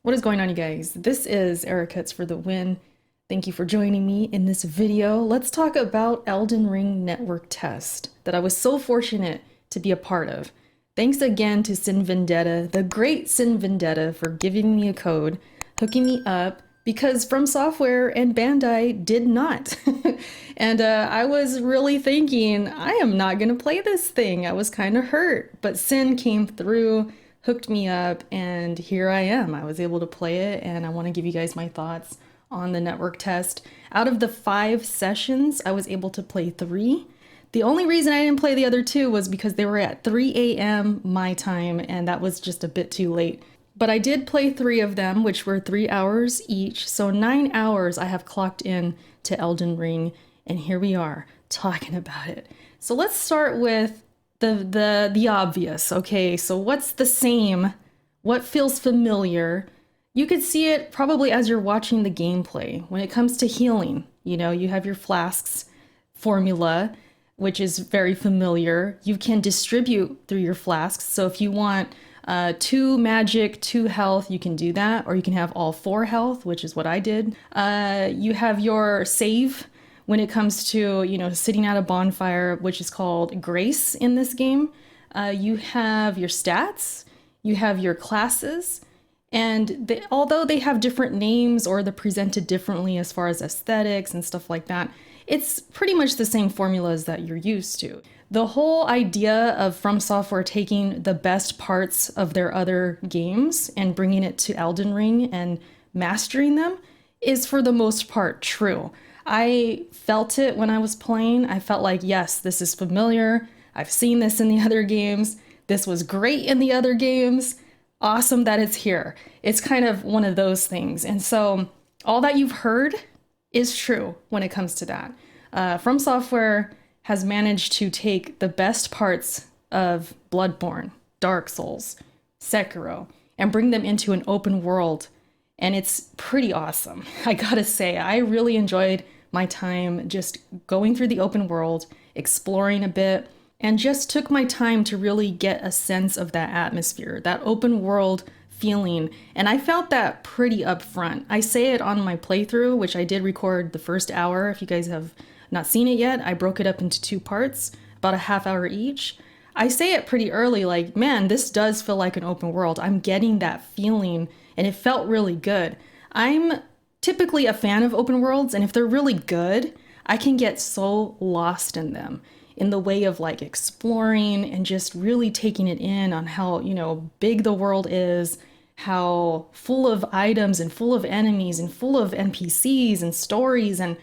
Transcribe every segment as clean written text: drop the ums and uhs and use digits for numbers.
What is going on, you guys? This is Erica's for the win. Thank you for joining me in this video. Let's talk about Elden Ring network test that I was so fortunate to be a part of. Thanks again to Sin Vendetta, the great Sin Vendetta, for giving me a code, hooking me up, because From Software and Bandai did not. And I was really thinking, I am not going to play this thing. I was kind of hurt, but Sin came through, hooked me up, and here I am. I was able to play it, and I want to give you guys my thoughts on the network test. Out of the 5 sessions, I was able to play 3. The only reason I didn't play the other 2 was because they were at 3 a.m. my time, and that was just a bit too late. But I did play 3 of them, which were 3 hours each, so 9 hours I have clocked in to Elden Ring, and here we are talking about it. So let's start with the obvious. Okay, so what's the same? What feels familiar? You could see it probably as you're watching the gameplay. When it comes to healing, you have your flasks formula, which is very familiar. You can distribute through your flasks. So if you want 2 magic, 2 health, you can do that. Or you can have all 4 health, which is what I did. You have your save when it comes to, sitting at a bonfire, which is called grace in this game. You have your stats, you have your classes, and although they have different names or they're presented differently as far as aesthetics and stuff like that, it's pretty much the same formulas that you're used to. The whole idea of From Software taking the best parts of their other games and bringing it to Elden Ring and mastering them is for the most part true. I felt it when I was playing. I felt like, yes, this is familiar. I've seen this in the other games. This was great in the other games. Awesome that it's here. It's kind of one of those things. And so all that you've heard is true when it comes to that. From Software has managed to take the best parts of Bloodborne, Dark Souls, Sekiro, and bring them into an open world. And it's pretty awesome. I gotta say, I really enjoyed my time just going through the open world, exploring a bit, and just took my time to really get a sense of that atmosphere, that open world feeling. And I felt that pretty upfront. I say it on my playthrough, which I did record the first hour. If you guys have not seen it yet, I broke it up into 2 parts, about a half hour each. I say it pretty early, like, man, this does feel like an open world. I'm getting that feeling, and it felt really good. I'm typically a fan of open worlds, and if they're really good, I can get so lost in them, in the way of like exploring and just really taking it in on how, big the world is, how full of items and full of enemies and full of NPCs and stories and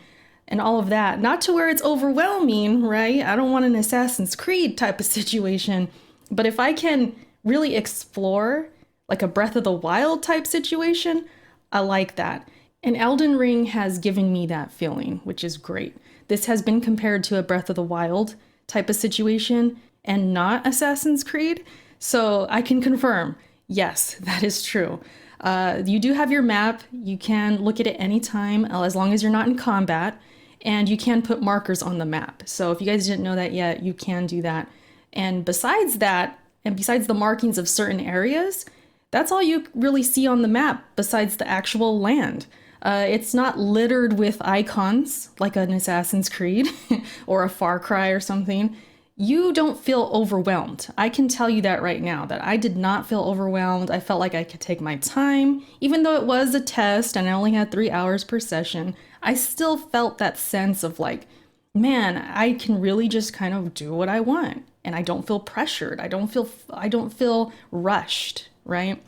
all of that. Not to where it's overwhelming, right? I don't want an Assassin's Creed type of situation, but if I can really explore like a Breath of the Wild type situation, I like that. And Elden Ring has given me that feeling, which is great. This has been compared to a Breath of the Wild type of situation and not Assassin's Creed. So I can confirm, yes, that is true. You do have your map. You can look at it anytime, as long as you're not in combat, and you can put markers on the map. So if you guys didn't know that yet, you can do that. And besides that, and besides the markings of certain areas, that's all you really see on the map besides the actual land. It's not littered with icons like an Assassin's Creed or a Far Cry or something. You don't feel overwhelmed. I can tell you that right now, that I did not feel overwhelmed. I felt like I could take my time. Even though it was a test and I only had 3 hours per session, I still felt that sense of like, man, I can really just kind of do what I want. And I don't feel pressured. I don't feel rushed, right?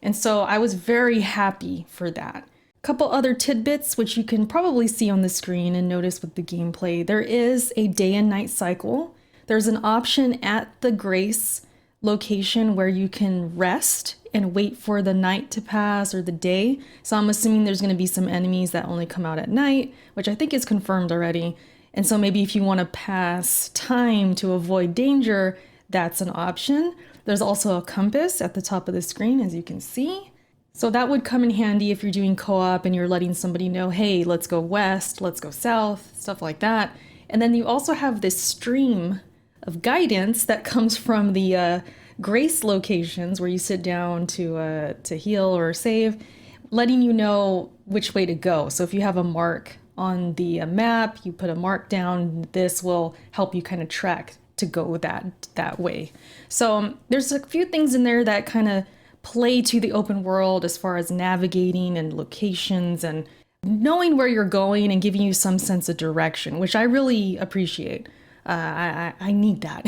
And so I was very happy for that. Couple other tidbits, which you can probably see on the screen and notice with the gameplay. There is a day and night cycle. There's an option at the Grace location where you can rest and wait for the night to pass or the day. So I'm assuming there's going to be some enemies that only come out at night, which I think is confirmed already. And so maybe if you want to pass time to avoid danger, that's an option. There's also a compass at the top of the screen, as you can see. So that would come in handy if you're doing co-op and you're letting somebody know, hey, let's go west, let's go south, stuff like that. And then you also have this stream of guidance that comes from the grace locations where you sit down to heal or save, letting you know which way to go. So if you have a mark on the map, you put a mark down, this will help you kind of track to go that way. So there's a few things in there that kind of play to the open world as far as navigating and locations and knowing where you're going and giving you some sense of direction, which I really appreciate. I need that.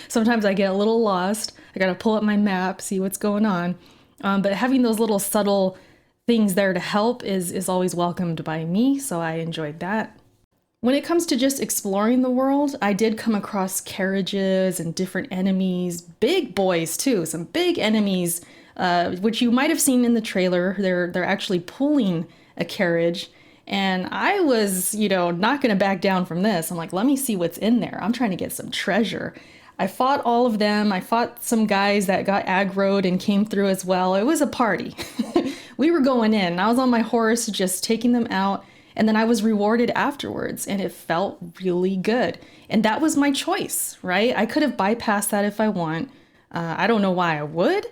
Sometimes I get a little lost. I got to pull up my map, see what's going on. But having those little subtle things there to help is always welcomed by me, so I enjoyed that. When it comes to just exploring the world, I did come across carriages and different enemies, big boys too, some big enemies, which you might have seen in the trailer. They're actually pulling a carriage, and I was, not gonna back down from this. I'm like, let me see what's in there. I'm trying to get some treasure. I fought all of them. I fought some guys that got aggroed and came through as well. It was a party. We were going in. I was on my horse just taking them out, and then I was rewarded afterwards, and it felt really good. And that was my choice, right? I could have bypassed that if I want. I don't know why I would.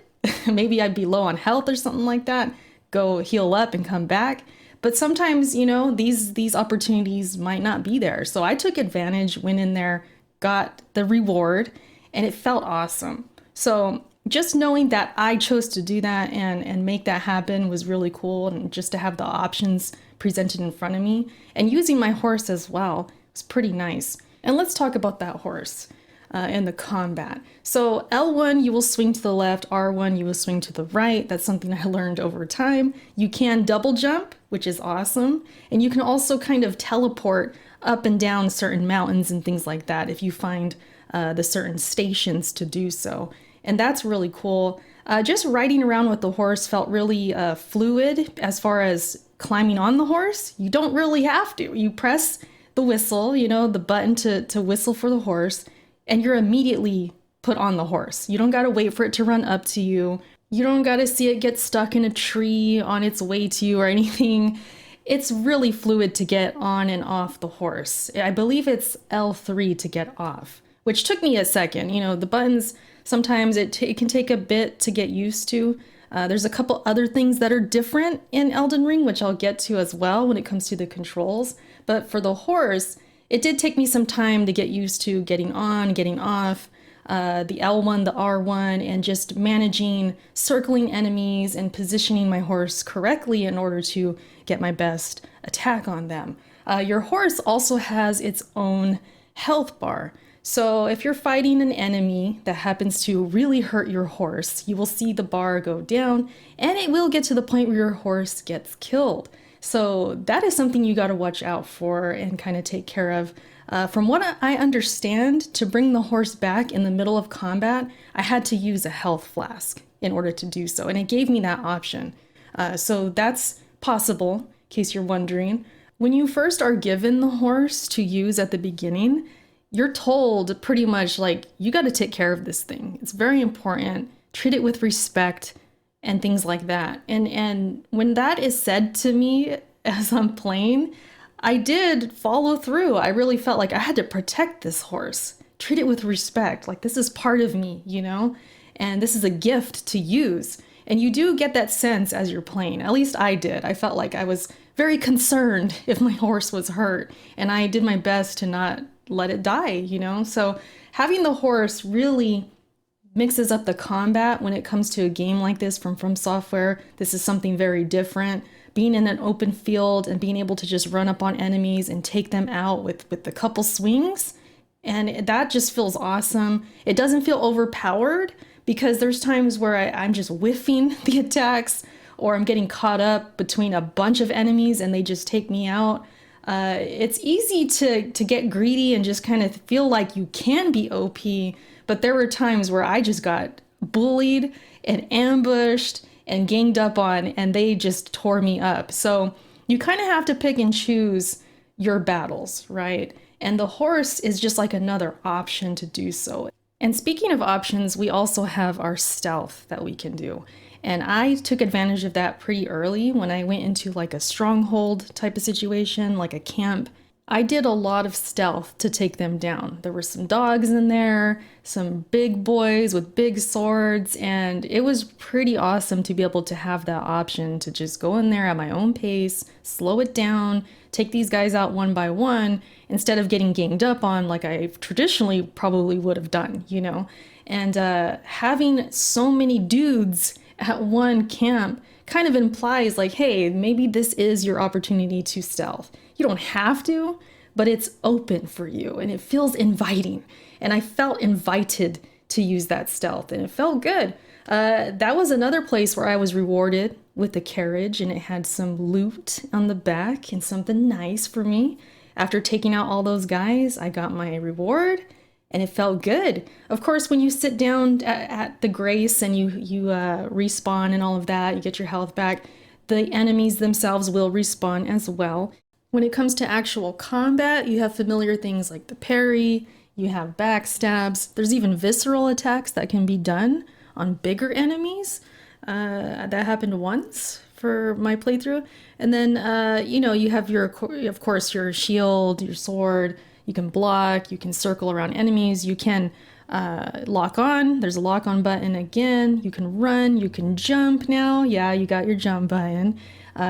Maybe I'd be low on health or something like that. Go heal up and come back. But sometimes, these opportunities might not be there. So I took advantage, went in there, got the reward, and it felt awesome. So just knowing that I chose to do that and make that happen was really cool. And just to have the options presented in front of me and using my horse as well was pretty nice. And let's talk about that horse and the combat. So L1, you will swing to the left. R1, you will swing to the right. That's something I learned over time. You can double jump, which is awesome. And you can also kind of teleport up and down certain mountains and things like that if you find the certain stations to do so. And that's really cool. Just riding around with the horse felt really fluid as far as climbing on the horse. You don't really have to. You press the whistle, the button to whistle for the horse, and you're immediately put on the horse. You don't got to wait for it to run up to you. You don't got to see it get stuck in a tree on its way to you or anything. It's really fluid to get on and off the horse. I believe it's L3 to get off, which took me a second. The buttons, sometimes it can take a bit to get used to. There's a couple other things that are different in Elden Ring, which I'll get to as well when it comes to the controls. But for the horse, it did take me some time to get used to getting on, getting off, the L1, the R1, and just managing circling enemies and positioning my horse correctly in order to get my best attack on them. Your horse also has its own health bar. So if you're fighting an enemy that happens to really hurt your horse, you will see the bar go down, and it will get to the point where your horse gets killed. So that is something you got to watch out for and kind of take care of. From what I understand, to bring the horse back in the middle of combat, I had to use a health flask in order to do so, and it gave me that option. So that's possible, in case you're wondering. When you first are given the horse to use at the beginning, you're told pretty much like, you got to take care of this thing. It's very important. Treat it with respect and things like that. And when that is said to me as I'm playing, I did follow through. I really felt like I had to protect this horse, treat it with respect. Like, this is part of me, and this is a gift to use. And you do get that sense as you're playing. At least I did. I felt like I was very concerned if my horse was hurt, and I did my best to not let it die, So having the horse really mixes up the combat when it comes to a game like this from Software. This is something very different. Being in an open field and being able to just run up on enemies and take them out with the couple swings, and that just feels awesome. It doesn't feel overpowered because there's times where I'm just whiffing the attacks, or I'm getting caught up between a bunch of enemies and they just take me out. It's easy to get greedy and just kind of feel like you can be OP, but there were times where I just got bullied and ambushed and ganged up on, and they just tore me up. So you kind of have to pick and choose your battles, right? And the horse is just like another option to do so. And speaking of options, we also have our stealth that we can do. And I took advantage of that pretty early when I went into like a stronghold type of situation, like a camp. I did a lot of stealth to take them down. There were some dogs in there, some big boys with big swords, and it was pretty awesome to be able to have that option to just go in there at my own pace, slow it down, take these guys out one by one, instead of getting ganged up on like I traditionally probably would have done, you know? And having so many dudes at one camp kind of implies like, hey, maybe this is your opportunity to stealth. You don't have to, but it's open for you and it feels inviting. And I felt invited to use that stealth and it felt good. That was another place where I was rewarded with the carriage and it had some loot on the back and something nice for me. After taking out all those guys, I got my reward and it felt good. Of course, when you sit down at the grace and you respawn and all of that, you get your health back, the enemies themselves will respawn as well. When it comes to actual combat, you have familiar things like the parry, you have backstabs, there's even visceral attacks that can be done on bigger enemies. That happened once for my playthrough. And then, you have of course, your shield, your sword. You can block, you can circle around enemies, you can lock on. There's a lock on button again. You can run, you can jump now. Yeah, you got your jump button,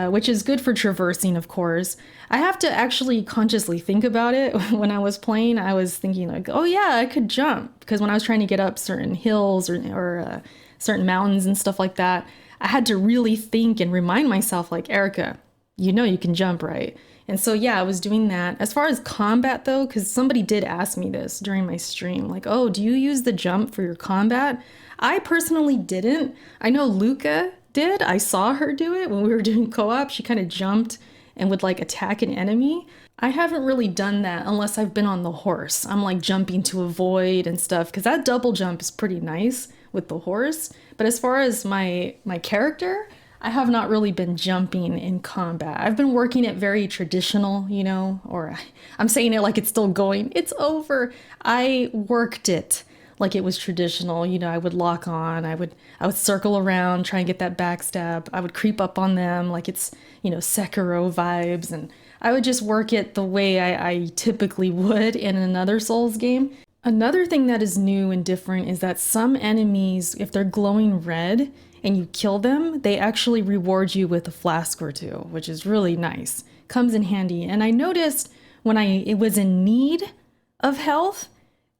which is good for traversing, of course. I have to actually consciously think about it. When I was playing, I was thinking like, oh yeah, I could jump. Because when I was trying to get up certain hills or certain mountains and stuff like that, I had to really think and remind myself like, Erica, you know you can jump, right? And so, yeah, I was doing that. As far as combat, though, because somebody did ask me this during my stream, like, oh, do you use the jump for your combat? I personally didn't. I know Luca did. I saw her do it when we were doing co-op. She kind of jumped and would like attack an enemy. I haven't really done that unless I've been on the horse. I'm like jumping to avoid and stuff because that double jump is pretty nice with the horse. But as far as my character, I have not really been jumping in combat. I've been working it very traditional, or I'm saying it like it's still going. It's over. I worked it like it was traditional. I would lock on. I would circle around, try and get that backstab. I would creep up on them like it's, Sekiro vibes. And I would just work it the way I typically would in another Souls game. Another thing that is new and different is that some enemies, if they're glowing red, and you kill them, they actually reward you with a flask or two, which is really nice. Comes in handy. And I noticed when it was in need of health,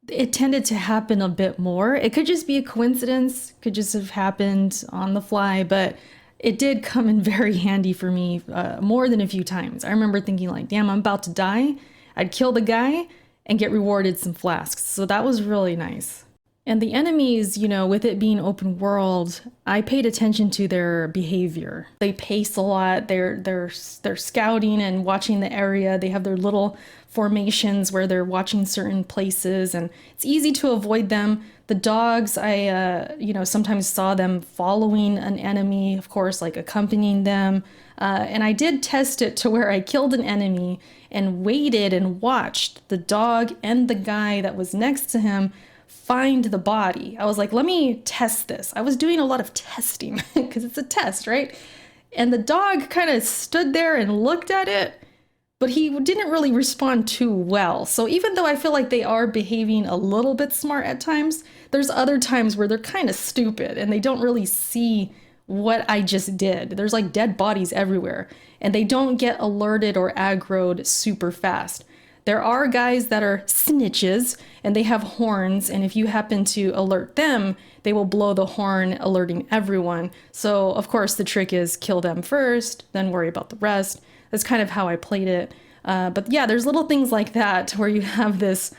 it tended to happen a bit more. It could just be a coincidence, could just have happened on the fly, but it did come in very handy for me more than a few times. I remember thinking like, damn, I'm about to die. I'd kill the guy and get rewarded some flasks. So that was really nice. And the enemies, with it being open world, I paid attention to their behavior. They pace a lot. They're scouting and watching the area. They have their little formations where they're watching certain places, and it's easy to avoid them. The dogs, I sometimes saw them following an enemy, of course, like accompanying them. And I did test it to where I killed an enemy and waited and watched the dog and the guy that was next to him find the body. I was like, let me test this. I was doing a lot of testing because it's a test, right? And the dog kind of stood there and looked at it, but he didn't really respond too well. So even though I feel like they are behaving a little bit smart at times, there's other times where they're kind of stupid and they don't really see what I just did. There's like dead bodies everywhere and they don't get alerted or aggroed super fast. There are guys that are snitches and they have horns, and if you happen to alert them, they will blow the horn, alerting everyone. So of course the trick is kill them first, then worry about the rest. That's kind of how I played it. But yeah, there's little things like that where you have this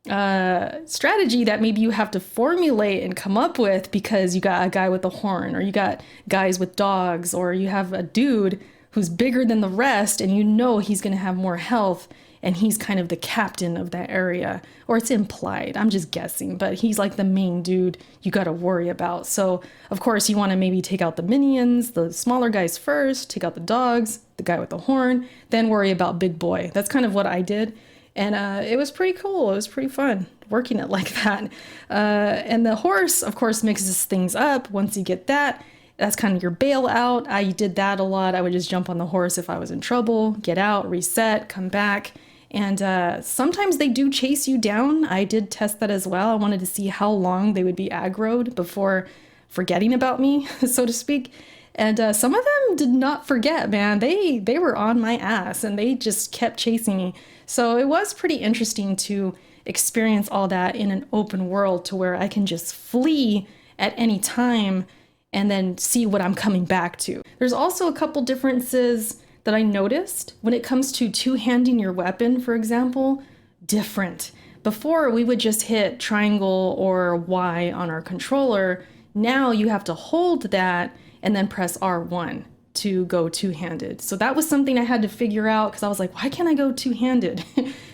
strategy that maybe you have to formulate and come up with because you got a guy with a horn, or you got guys with dogs, or you have a dude who's bigger than the rest and he's going to have more health. And he's kind of the captain of that area, or it's implied. I'm just guessing, but he's like the main dude you got to worry about. So, of course, you want to maybe take out the minions, the smaller guys first, take out the dogs, the guy with the horn, then worry about big boy. That's kind of what I did. And it was pretty cool. It was pretty fun working it like that. And the horse, of course, mixes things up. Once you get that, that's kind of your bailout. I did that a lot. I would just jump on the horse if I was in trouble, get out, reset, come back. And sometimes they do chase you down. I did test that as well. I wanted to see how long they would be aggroed before forgetting about me, so to speak. And some of them did not forget, man. They were on my ass and they just kept chasing me. So it was pretty interesting to experience all that in an open world to where I can just flee at any time and then see what I'm coming back to. There's also a couple differences that I noticed when it comes to two-handing your weapon, for example. Different. Before, we would just hit triangle or Y on our controller. Now you have to hold that and then press R1 to go two-handed. So that was something I had to figure out because I was like, why can't I go two-handed?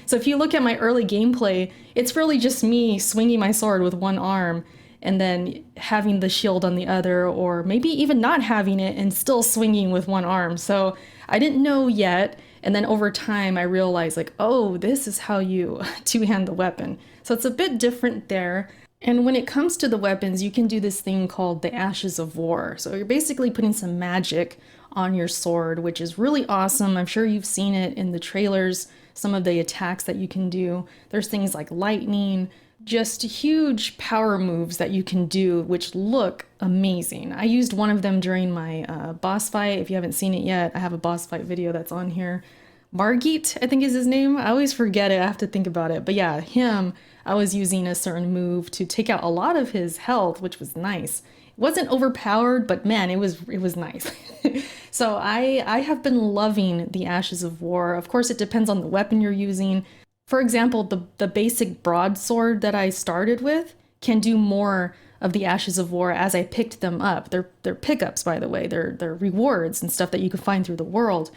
So if you look at my early gameplay, it's really just me swinging my sword with one arm and then having the shield on the other, or maybe even not having it and still swinging with one arm. So I didn't know yet. And then over time, I realized like, oh, this is how you two-hand the weapon. So it's a bit different there. And when it comes to the weapons, you can do this thing called the Ashes of War. So you're basically putting some magic on your sword, which is really awesome. I'm sure you've seen it in the trailers, some of the attacks that you can do. There's things like lightning, just huge power moves that you can do, which look amazing. I used one of them during my boss fight. If you haven't seen it yet, I have a boss fight video that's on here. Margit, I think is his name. I always forget it. I have to think about it. But yeah, him, I was using a certain move to take out a lot of his health, which was nice. It wasn't overpowered, but man, it was nice. So I have been loving the Ashes of War. Of course, it depends on the weapon you're using. For example, the basic broadsword that I started with can do more of the Ashes of War as I picked them up. They're pickups, by the way. They're rewards and stuff that you can find through the world.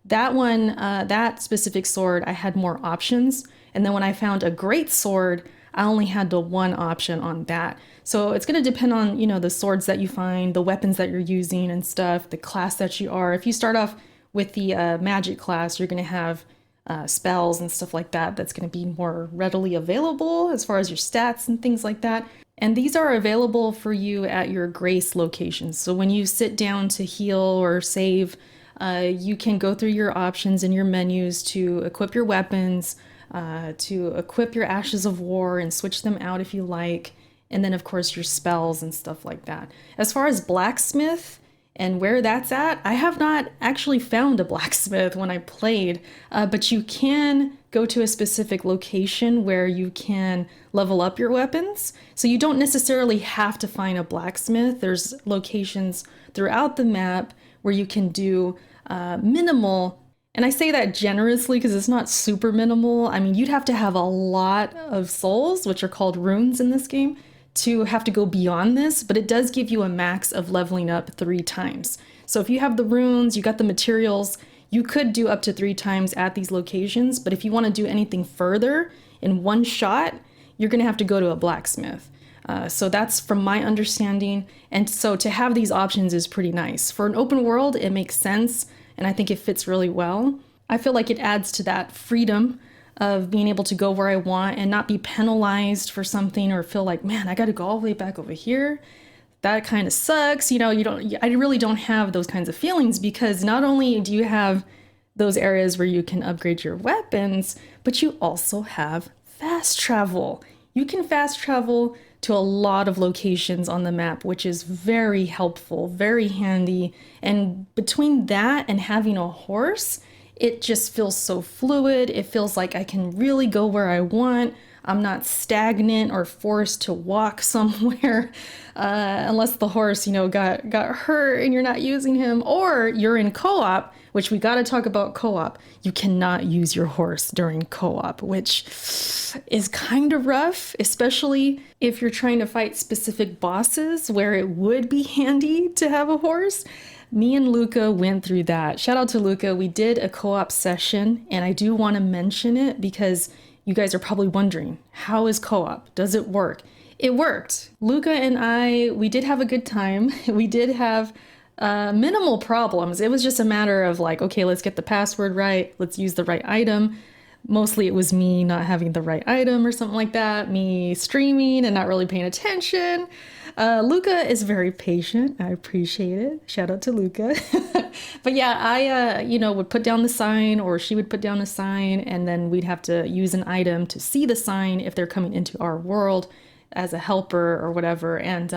That one, that specific sword, I had more options. And then when I found a great sword, I only had the one option on that. So it's going to depend on, you know, the swords that you find, the weapons that you're using and stuff, the class that you are. If you start off with the magic class, you're going to have spells and stuff like that. That's going to be more readily available as far as your stats and things like that. And these are available for you at your grace locations. So when you sit down to heal or save, you can go through your options and your menus to equip your weapons, to equip your Ashes of War and switch them out if you like. And then, of course, your spells and stuff like that. As far as Blacksmith and where that's at, I have not actually found a blacksmith when I played, but you can go to a specific location where you can level up your weapons. So you don't necessarily have to find a blacksmith. There's locations throughout the map where you can do minimal, and I say that generously because it's not super minimal. I mean, you'd have to have a lot of souls, which are called runes in this game, to have to go beyond this, but it does give you a max of leveling up 3 times. So if you have the runes, you got the materials, you could do up to 3 times at these locations, but if you want to do anything further in one shot, you're going to have to go to a blacksmith. So that's from my understanding. And so to have these options is pretty nice. For an open world, it makes sense, and I think it fits really well. I feel like it adds to that freedom of being able to go where I want and not be penalized for something or feel like, man, I got to go all the way back over here. That kind of sucks. You know, I really don't have those kinds of feelings because not only do you have those areas where you can upgrade your weapons, but you also have fast travel. You can fast travel to a lot of locations on the map, which is very helpful, very handy. And between that and having a horse, it just feels so fluid. It feels like I can really go where I want. I'm not stagnant or forced to walk somewhere unless the horse, you know, got hurt and you're not using him, or you're in co-op, which we got to talk about co-op. You cannot use your horse during co-op, which is kind of rough, especially if you're trying to fight specific bosses where it would be handy to have a horse. Me and Luca went through that. Shout out to Luca. We did a co-op session, and I do want to mention it because you guys are probably wondering, how is co-op? Does it work? It worked. Luca and I, we did have a good time. We did have minimal problems. It was just a matter of like, okay, let's get the password right. Let's use the right item. Mostly it was me not having the right item or something like that, me streaming and not really paying attention. Luca is very patient. I appreciate it. Shout out to Luca. But yeah, I would put down the sign or she would put down a sign and then we'd have to use an item to see the sign if they're coming into our world as a helper or whatever. And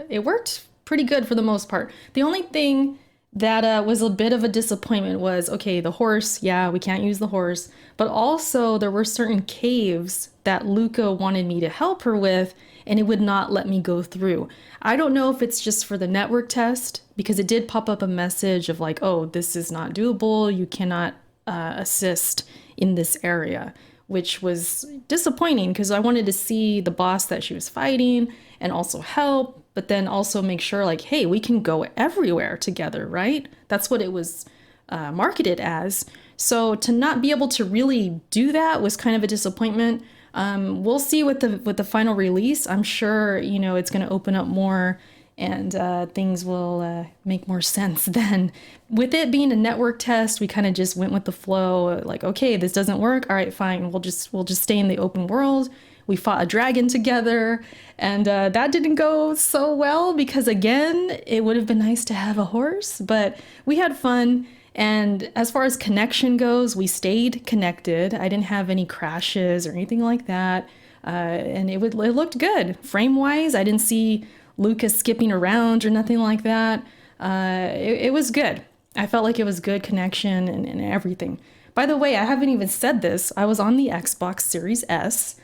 it worked pretty good for the most part. The only thing that was a bit of a disappointment was, okay, the horse, yeah, we can't use the horse, but also there were certain caves that Luca wanted me to help her with, and it would not let me go through. I don't know if it's just for the network test, because it did pop up a message of like, oh, this is not doable, you cannot assist in this area, which was disappointing because I wanted to see the boss that she was fighting and also help, but then also make sure like, hey, we can go everywhere together, right? That's what it was marketed as. So to not be able to really do that was kind of a disappointment. We'll see with the final release. I'm sure, it's going to open up more and things will make more sense then. With it being a network test, we kind of just went with the flow, like, okay, this doesn't work. All right, fine. We'll just stay in the open world. We fought a dragon together, and that didn't go so well because, again, it would have been nice to have a horse, but we had fun. And as far as connection goes, we stayed connected. I didn't have any crashes or anything like that, and it looked good. Frame-wise, I didn't see Lucas skipping around or nothing like that. It was good. I felt like it was good connection and everything. By the way, I haven't even said this. I was on the Xbox Series S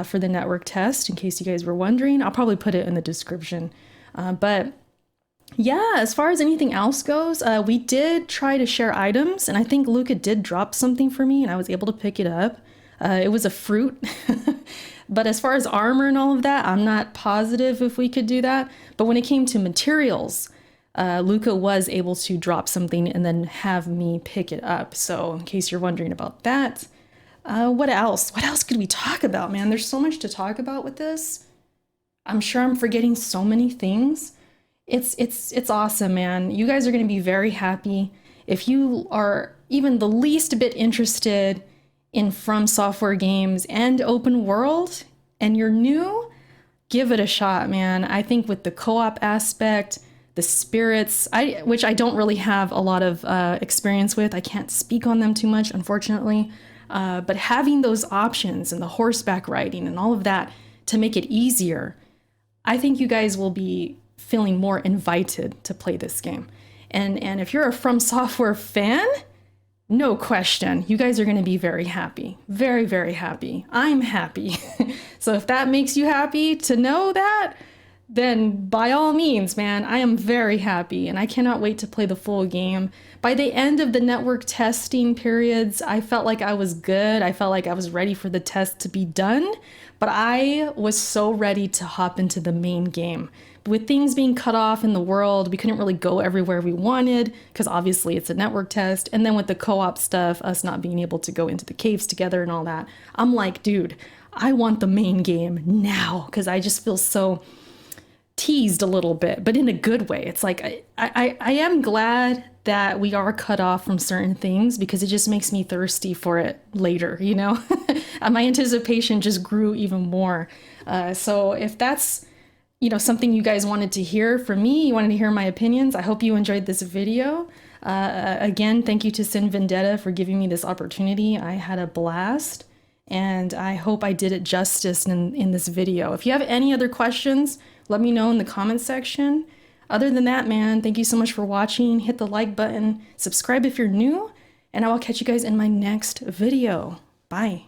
for the network test, in case you guys were wondering. I'll probably put it in the description. But yeah, as far as anything else goes, we did try to share items, and I think Luca did drop something for me, and I was able to pick it up. It was a fruit. But as far as armor and all of that, I'm not positive if we could do that. But when it came to materials, Luca was able to drop something and then have me pick it up. So in case you're wondering about that, what else? What else could we talk about, man? There's so much to talk about with this. I'm sure I'm forgetting so many things. It's awesome, man. You guys are going to be very happy. If you are even the least bit interested in From Software games and open world and you're new, give it a shot, man. I think with the co-op aspect, the spirits, which I don't really have a lot of experience with, I can't speak on them too much, unfortunately, but having those options and the horseback riding and all of that to make it easier, I think you guys will be feeling more invited to play this game. And if you're a From Software fan, no question, you guys are going to be very happy. Very, very happy. I'm happy. So if that makes you happy to know that, then by all means, man, I am very happy and I cannot wait to play the full game. By the end of the network testing periods, I felt like I was good. I felt like I was ready for the test to be done, but I was so ready to hop into the main game. With things being cut off in the world, we couldn't really go everywhere we wanted because obviously it's a network test. And then with the co-op stuff, us not being able to go into the caves together and all that, I'm like, dude, I want the main game now because I just feel so teased a little bit, but in a good way. It's like, I am glad that we are cut off from certain things because it just makes me thirsty for it later, My anticipation just grew even more. So if that's something you guys wanted to hear from me, you wanted to hear my opinions, I hope you enjoyed this video. Again, thank you to Sin Vendetta for giving me this opportunity. I had a blast, and I hope I did it justice in this video. If you have any other questions, let me know in the comment section. Other than that, man, thank you so much for watching. Hit the like button, subscribe if you're new, and I will catch you guys in my next video. Bye.